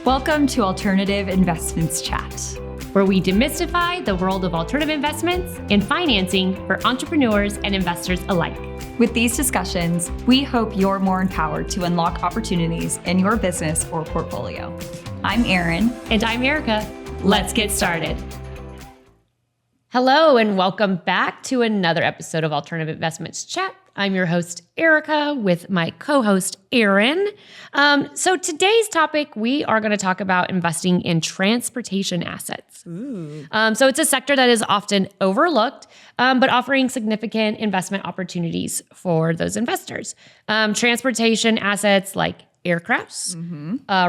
Welcome to Alternative Investments Chat, where we demystify the world of alternative investments and financing for entrepreneurs and investors alike. With these discussions, we hope you're more empowered to unlock opportunities in your business or portfolio. I'm Erin. And I'm Erica. Let's get started. Hello, and welcome back to another episode of Alternative Investments Chat. I'm your host, Erica, with my co-host, Erin. So today's topic, we are going to talk about investing in transportation assets. So it's a sector that is often overlooked, but offering significant investment opportunities for those investors. Transportation assets like aircrafts,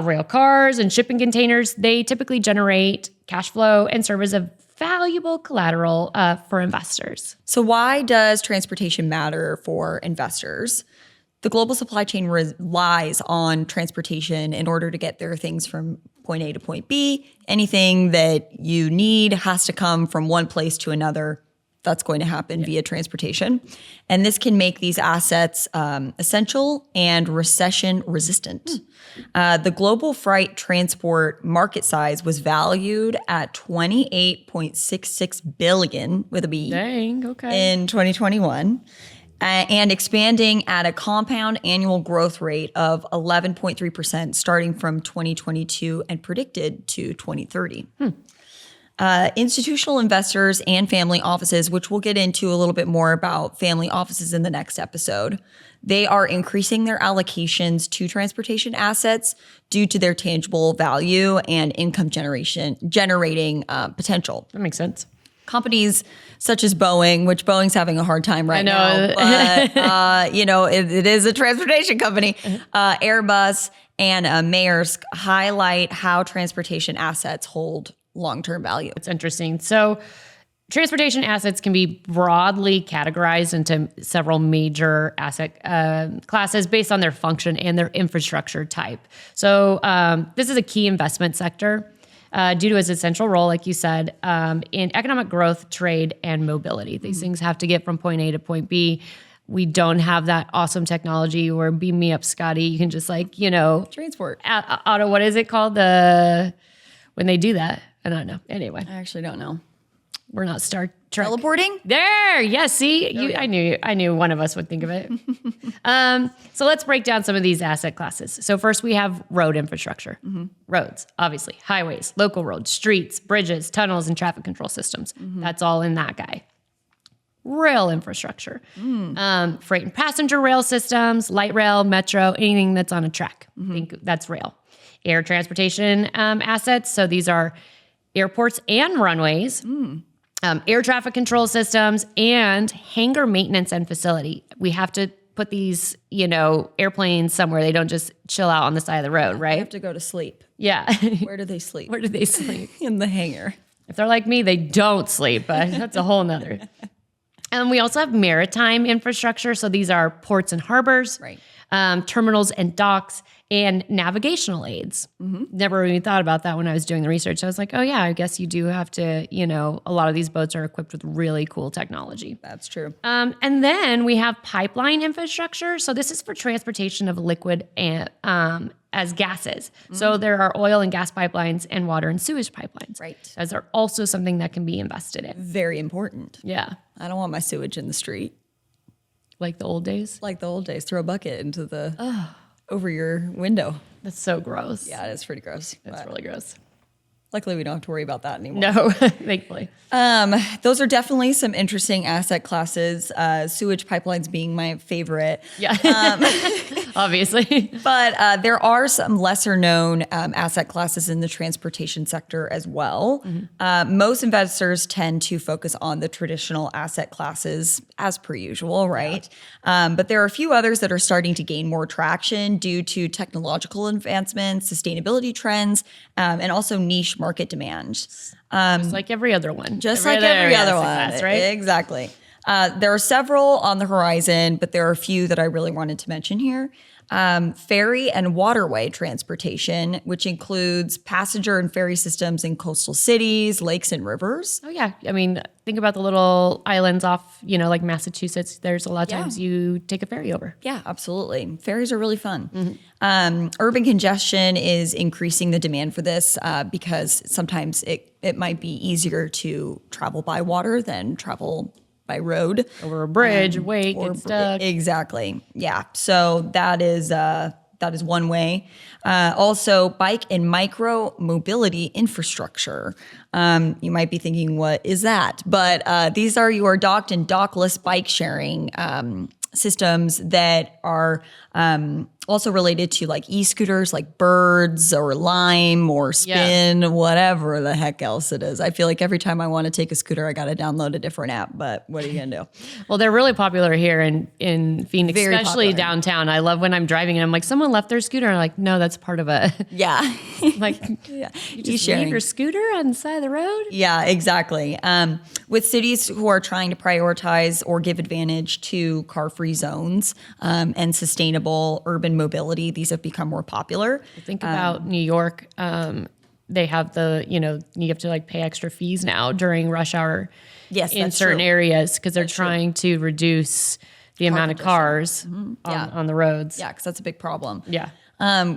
rail cars, and shipping containers, they typically generate cash flow and serve as a valuable collateral for investors. So why does transportation matter for investors? The global supply chain relies on transportation in order to get their things from point A to point B. Anything that you need has to come from one place to another. That's going to happen via transportation. And this can make these assets essential and recession-resistant. The global freight transport market size was valued at $28.66 billion with a B. Dang, okay. In 2021. And expanding at a compound annual growth rate of 11.3% starting from 2022 and predicted to 2030. Institutional investors and family offices, which we'll get into a little bit more about family offices in the next episode, they are increasing their allocations to transportation assets due to their tangible value and income generating potential. That makes sense. Companies such as Boeing, which Boeing's having a hard time right now, but it is a transportation company. Airbus and Maersk highlight how transportation assets hold long-term value. It's interesting. So transportation assets can be broadly categorized into several major asset classes based on their function and their infrastructure type. So this is a key investment sector due to its essential role, like you said, in economic growth, trade, and mobility. These things have to get from point A to point B. We don't have that awesome technology where beam me up, Scotty. You can just transport. What is it called? When they do that? I don't know. Anyway. I actually don't know. We're not Star Trek. Teleporting? There. Yes. See, I knew one of us would think of it. So let's break down some of these asset classes. So first we have road infrastructure. Roads, obviously, highways, local roads, streets, bridges, tunnels, and traffic control systems. That's all in that guy. Rail infrastructure, freight and passenger rail systems, light rail, metro, anything that's on a track. I think that's rail. Air transportation assets. So these are airports and runways, air traffic control systems, and hangar maintenance and facility. We have to put these, airplanes somewhere. They don't just chill out on the side of the road, right? They have to go to sleep. Yeah. Where do they sleep? Where do they sleep? In the hangar. If they're like me, they don't sleep, but that's a whole nother. And we also have maritime infrastructure. So these are ports and harbors, terminals and docks, and navigational aids. Never even thought about that when I was doing the research. I was like, oh yeah, I guess you do have to, a lot of these boats are equipped with really cool technology. That's true. And then we have pipeline infrastructure. So this is for transportation of liquid and as gases. So there are oil and gas pipelines and water and sewage pipelines. Right. Those are also something that can be invested in. Very important. Yeah. I don't want my sewage in the street. Like the old days? Like the old days. Throw a bucket into the over your window. That's so gross. Yeah, it is pretty gross. That's really gross. Luckily, we don't have to worry about that anymore. No, thankfully. Those are definitely some interesting asset classes. Sewage pipelines being my favorite. Yeah, obviously. But there are some lesser known asset classes in the transportation sector as well. Most investors tend to focus on the traditional asset classes as per usual, right? But there are a few others that are starting to gain more traction due to technological advancements, sustainability trends, and also niche market demand. Just like every other one. Just like every other one. Class, right? Exactly. There are several on the horizon, but there are a few that I really wanted to mention here. Ferry and waterway transportation, which includes passenger and ferry systems in coastal cities, lakes, and rivers. Oh, yeah. I mean, think about the little islands off, like Massachusetts. There's a lot of times you take a ferry over. Yeah, absolutely. Ferries are really fun. Urban congestion is increasing the demand for this because sometimes it might be easier to travel by water than travel by road. Over a bridge, wait, get stuck. Exactly. Yeah. So that is one way. Also, bike and micro mobility infrastructure. You might be thinking, what is that? But these are your docked and dockless bike sharing systems that are also related to like e-scooters like Birds or Lime or Spin, whatever the heck else it is. I feel like every time I want to take a scooter, I got to download a different app, but what are you going to do? Well, they're really popular here in Phoenix, Very especially popular. downtown. I love when I'm driving and I'm like, someone left their scooter. And I'm like, no, that's part of a, Yeah. like, Yeah. you just leave your scooter on the side of the road? Yeah, exactly. With cities who are trying to prioritize or give advantage to car-free zones and sustainable urban mobility, these have become more popular. Think about New York. They have you have to like pay extra fees now during rush hour Yes, in that's certain true. areas because they're trying to reduce the amount of cars on the roads. Yeah, because that's a big problem. Yeah.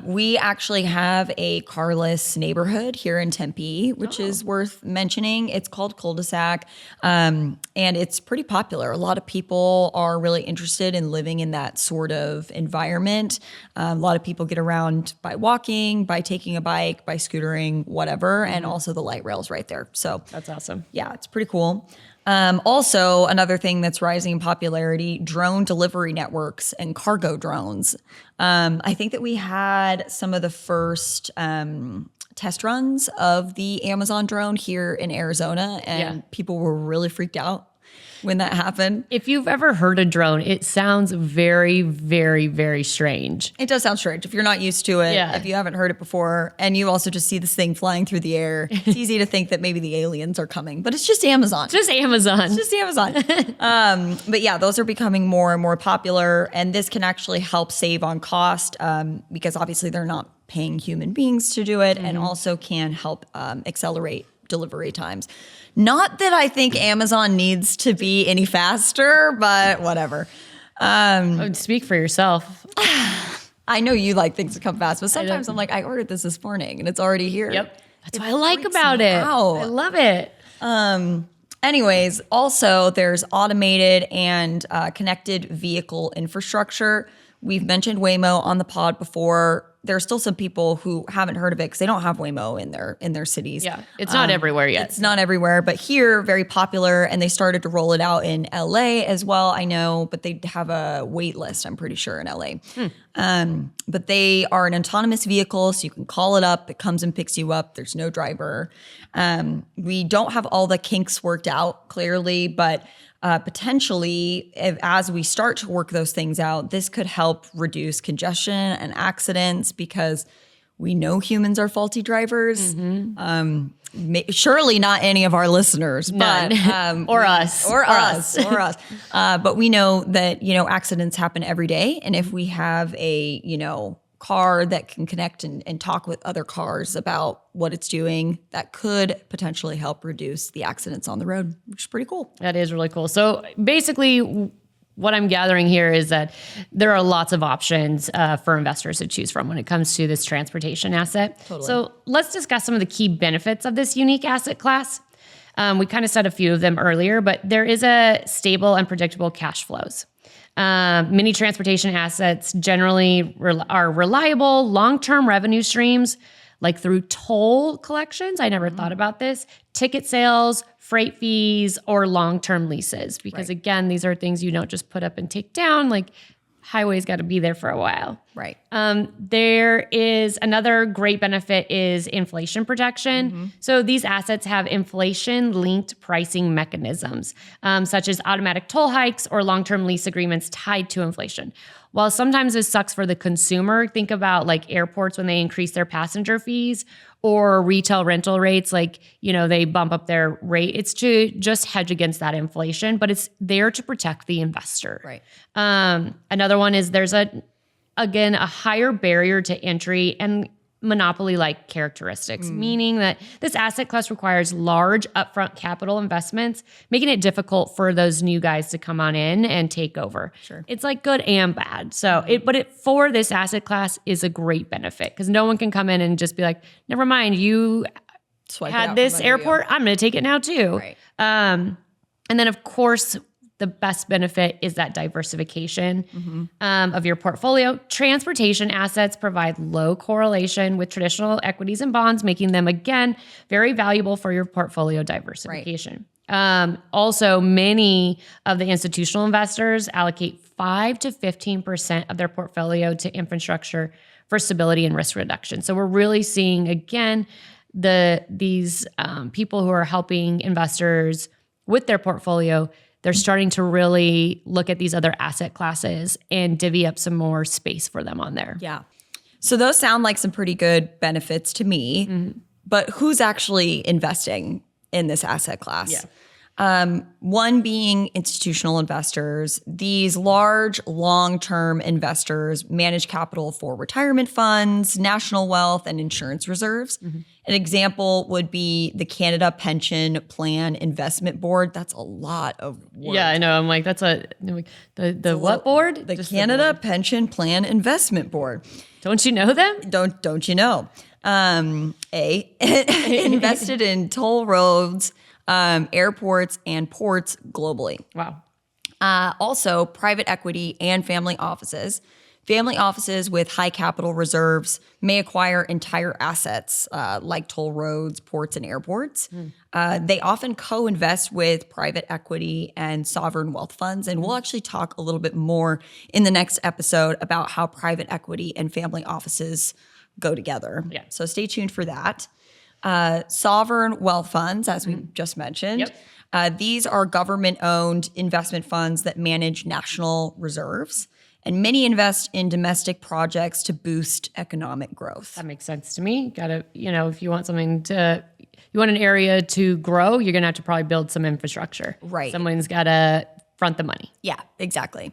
We actually have a carless neighborhood here in Tempe, which is worth mentioning. It's called Cul-de-sac, and it's pretty popular. A lot of people are really interested in living in that sort of environment. A lot of people get around by walking, by taking a bike, by scootering, whatever, and also the light rail's right there. So That's awesome. yeah, it's pretty cool. Also, another thing that's rising in popularity, drone delivery networks and cargo drones. I think that we had some of the first test runs of the Amazon drone here in Arizona, and people were really freaked out when that happened. If you've ever heard a drone, it sounds very, very, very strange. It does sound strange if you're not used to it, Yeah. if you haven't heard it before, and you also just see this thing flying through the air. It's easy to think that maybe the aliens are coming, but it's just Amazon. Just Amazon. Just Amazon. But yeah, those are becoming more and more popular, and this can actually help save on cost because obviously they're not paying human beings to do it, and also can help accelerate delivery times. Not that I think Amazon needs to be any faster, but whatever. Speak for yourself. I know you like things to come fast, but sometimes I'm like, I ordered this morning and it's already here. Yep. That's what I like about it. out. I love it. Anyways, also there's automated and connected vehicle infrastructure. We've mentioned Waymo on the pod before. There are still some people who haven't heard of it because they don't have Waymo in their cities. Yeah. It's not everywhere yet. It's not everywhere, but here, very popular, and they started to roll it out in LA as well, I know, but they have a wait list, I'm pretty sure, in LA. But they are an autonomous vehicle, so you can call it up, it comes and picks you up, there's no driver. We don't have all the kinks worked out, clearly, but potentially, as we start to work those things out, this could help reduce congestion and accidents because we know humans are faulty drivers. Surely not any of our listeners, None. but Or us. or us. But we know that accidents happen every day, and if we have a car that can connect and talk with other cars about what it's doing, that could potentially help reduce the accidents on the road, which is pretty cool. That is really cool. So basically, what I'm gathering here is that there are lots of options for investors to choose from when it comes to this transportation asset. Totally. So let's discuss some of the key benefits of this unique asset class. We kind of said a few of them earlier, but there is a stable and predictable cash flows. Many transportation assets generally are reliable, long-term revenue streams, like through toll collections. I never thought about this. Ticket sales, freight fees, or long-term leases. Because again, these are things you don't just put up and take down. Like highway's got to be there for a while. Right. There is another great benefit is inflation protection. So these assets have inflation-linked pricing mechanisms, such as automatic toll hikes or long-term lease agreements tied to inflation. While sometimes this sucks for the consumer, think about like airports when they increase their passenger fees or retail rental rates, like, they bump up their rate. It's to just hedge against that inflation, but it's there to protect the investor. Right. Another one is there's a again, a higher barrier to entry and monopoly-like characteristics, meaning that this asset class requires large upfront capital investments, making it difficult for those new guys to come on in and take over. Sure. It's like good and bad. So for this asset class is a great benefit because no one can come in and just be like, never mind, you Swipe it had out this from under you. airport, I'm going to take it now too. Right. And then of course, the best benefit is that diversification of your portfolio. Transportation assets provide low correlation with traditional equities and bonds, making them, again, very valuable for your portfolio diversification. Also, many of the institutional investors allocate 5 to 15% of their portfolio to infrastructure for stability and risk reduction. So we're really seeing, again, these people who are helping investors with their portfolio, they're starting to really look at these other asset classes and divvy up some more space for them on there. Yeah. So those sound like some pretty good benefits to me, but who's actually investing in this asset class? Yeah. One being institutional investors. These large, long-term investors manage capital for retirement funds, national wealth, and insurance reserves. An example would be the Canada Pension Plan Investment Board. That's a lot of work. Yeah, I know. I'm like, that's the what board? The Just Canada Pension Plan Investment Board. Don't you know them? Don't you know? Invested in toll roads, airports, and ports globally. Wow. Also, private equity and family offices. Family offices with high capital reserves may acquire entire assets like toll roads, ports, and airports. They often co-invest with private equity and sovereign wealth funds. And we'll actually talk a little bit more in the next episode about how private equity and family offices go together. Yeah. So stay tuned for that. Sovereign wealth funds, as we just mentioned. Yep. These are government-owned investment funds that manage national reserves. And many invest in domestic projects to boost economic growth. That makes sense to me. Gotta, if you want you want an area to grow, you're gonna have to probably build some infrastructure. Right. Someone's gotta front the money. Yeah, exactly.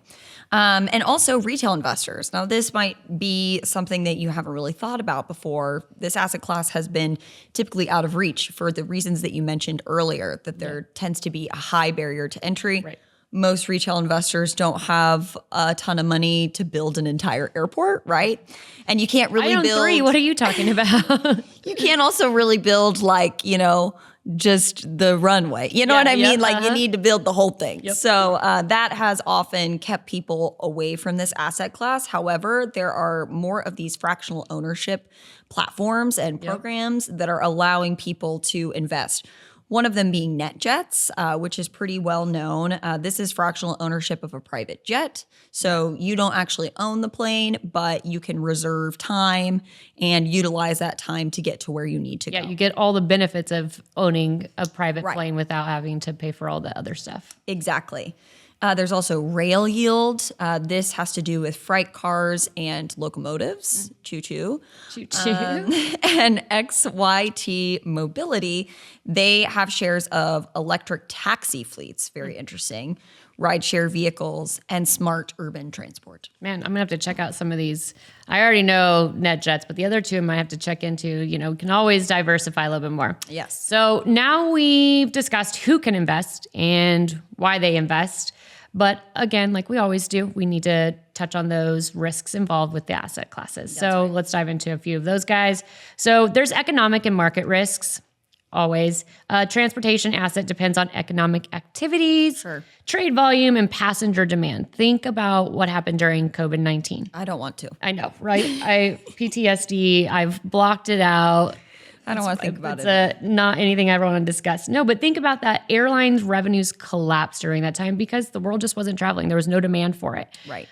And also retail investors. Now, this might be something that you haven't really thought about before. This asset class has been typically out of reach for the reasons that you mentioned earlier, that there tends to be a high barrier to entry. Right. Most retail investors don't have a ton of money to build an entire airport, right? And you can't really build. What are you talking about? You can't also really build just the runway. You know what I mean? You need to build the whole thing. Yep. So that has often kept people away from this asset class. However, there are more of these fractional ownership platforms and programs that are allowing people to invest. One of them being NetJets, which is pretty well known. This is fractional ownership of a private jet. So you don't actually own the plane, but you can reserve time and utilize that time to get to where you need to go. Yeah, you get all the benefits of owning a private plane without having to pay for all the other stuff. Exactly. There's also rail yield. This has to do with freight cars and locomotives, choo-choo. Choo-choo. And XYT Mobility, they have shares of electric taxi fleets, very interesting, rideshare vehicles, and smart urban transport. Man, I'm gonna have to check out some of these. I already know NetJets, but the other two I might have to check into. Can always diversify a little bit more. Yes. So now we've discussed who can invest and why they invest. But again, like we always do, we need to touch on those risks involved with the asset classes. Let's dive into a few of those guys. So there's economic and market risks. Always. Transportation asset depends on economic activities, trade volume, and passenger demand. Think about what happened during COVID-19. I don't want to. I know, right? PTSD, I've blocked it out. I don't want to think about it. It's not anything I ever want to discuss. No, but think about that. Airlines revenues collapsed during that time because the world just wasn't traveling. There was no demand for it. Right.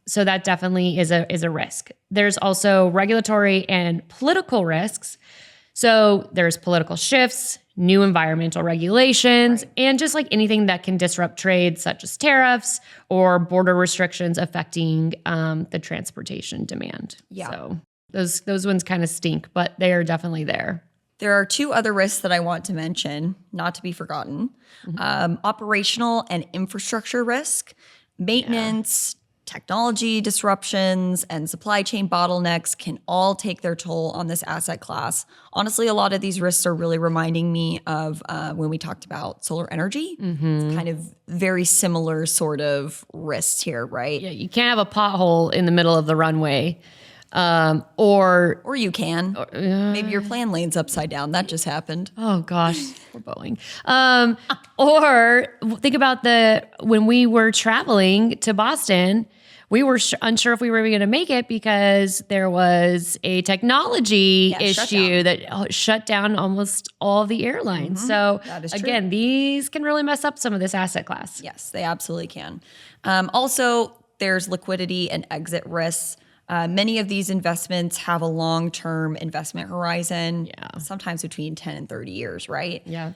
So that definitely is a risk. There's also regulatory and political risks. So there's political shifts, new environmental regulations, and just like anything that can disrupt trade, such as tariffs or border restrictions affecting the transportation demand. Yeah. So those ones kind of stink, but they are definitely there. There are two other risks that I want to mention, not to be forgotten. Operational and infrastructure risk. Maintenance, Technology disruptions and supply chain bottlenecks can all take their toll on this asset class. Honestly, a lot of these risks are really reminding me of when we talked about solar energy. It's kind of very similar sort of risks here, right? Yeah, you can't have a pothole in the middle of the runway. Or you can. Maybe your plan lane's upside down. That just happened. Oh gosh, we're Boeing. Or think about when we were traveling to Boston, we were unsure if we were going to make it because there was a technology issue that shut down almost all of the airlines. So again, these can really mess up some of this asset class. Yes, they absolutely can. Also, there's liquidity and exit risks. Many of these investments have a long-term investment horizon, sometimes between 10 and 30 years, right? Yeah.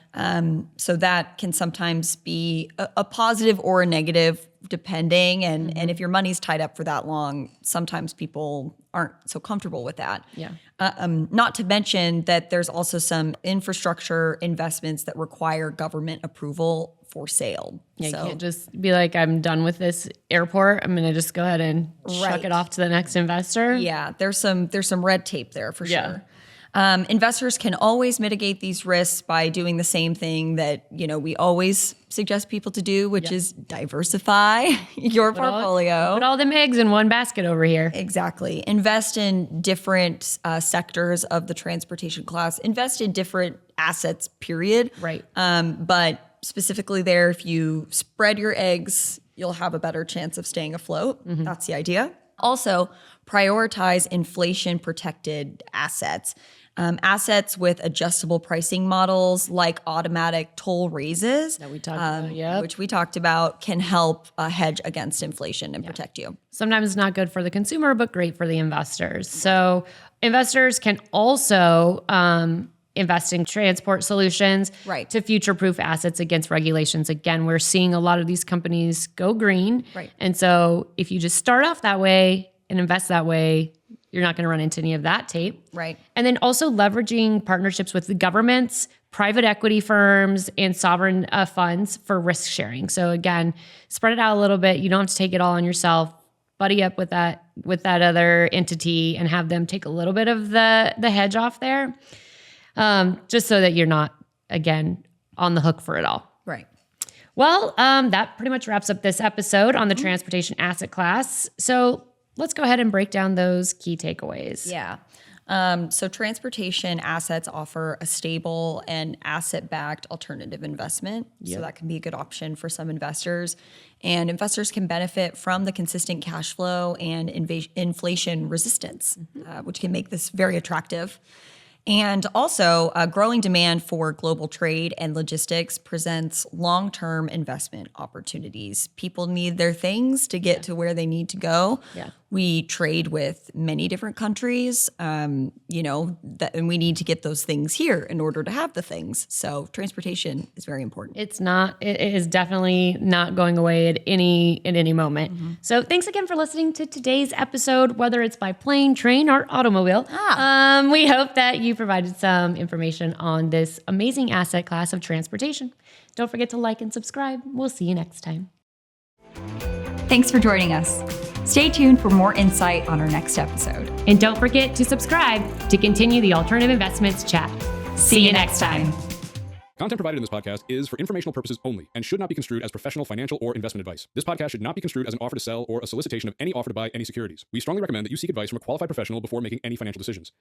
So that can sometimes be a positive or a negative, depending. And if your money's tied up for that long, sometimes people aren't so comfortable with that. Yeah. Not to mention that there's also some infrastructure investments that require government approval for sale. Yeah, you can't just be like, I'm done with this airport. I'm going to just go ahead and chuck it off to the next investor. Yeah, there's some red tape there for sure. Investors can always mitigate these risks by doing the same thing that, we always suggest people to do, which is diversify your portfolio. Put all them eggs in one basket over here. Exactly. Invest in different sectors of the transportation class. Invest in different assets, period. Right. But specifically there, if you spread your eggs, you'll have a better chance of staying afloat. That's the idea. Also, prioritize inflation-protected assets. Assets with adjustable pricing models like automatic toll raises, that we talked about, which we talked about, can help hedge against inflation and protect you. Sometimes it's not good for the consumer, but great for the investors. So investors can also invest in transport solutions to future-proof assets against regulations. Again, we're seeing a lot of these companies go green. Right. And so if you just start off that way and invest that way, you're not going to run into any of that tape. Right. And then also leveraging partnerships with the governments, private equity firms, and sovereign funds for risk sharing. So again, spread it out a little bit. You don't have to take it all on yourself. Buddy up with that other entity and have them take a little bit of the hedge off there. Just so that you're not, again, on the hook for it all. Right. Well, that pretty much wraps up this episode on the transportation asset class. So let's go ahead and break down those key takeaways. Yeah. So transportation assets offer a stable and asset-backed alternative investment. So that can be a good option for some investors. And investors can benefit from the consistent cash flow and inflation resistance, which can make this very attractive. And also, growing demand for global trade and logistics presents long-term investment opportunities. People need their things to get to where they need to go. Yeah. We trade with many different countries, and we need to get those things here in order to have the things. So transportation is very important. It is definitely not going away at any moment. So thanks again for listening to today's episode, whether it's by plane, train, or automobile. We hope that you provided some information on this amazing asset class of transportation. Don't forget to like and subscribe. We'll see you next time. Thanks for joining us. Stay tuned for more insight on our next episode. And don't forget to subscribe to continue the Alternative Investments chat. See you next time. Content provided in this podcast is for informational purposes only and should not be construed as professional, financial, or investment advice. This podcast should not be construed as an offer to sell or a solicitation of any offer to buy any securities. We strongly recommend that you seek advice from a qualified professional before making any financial decisions.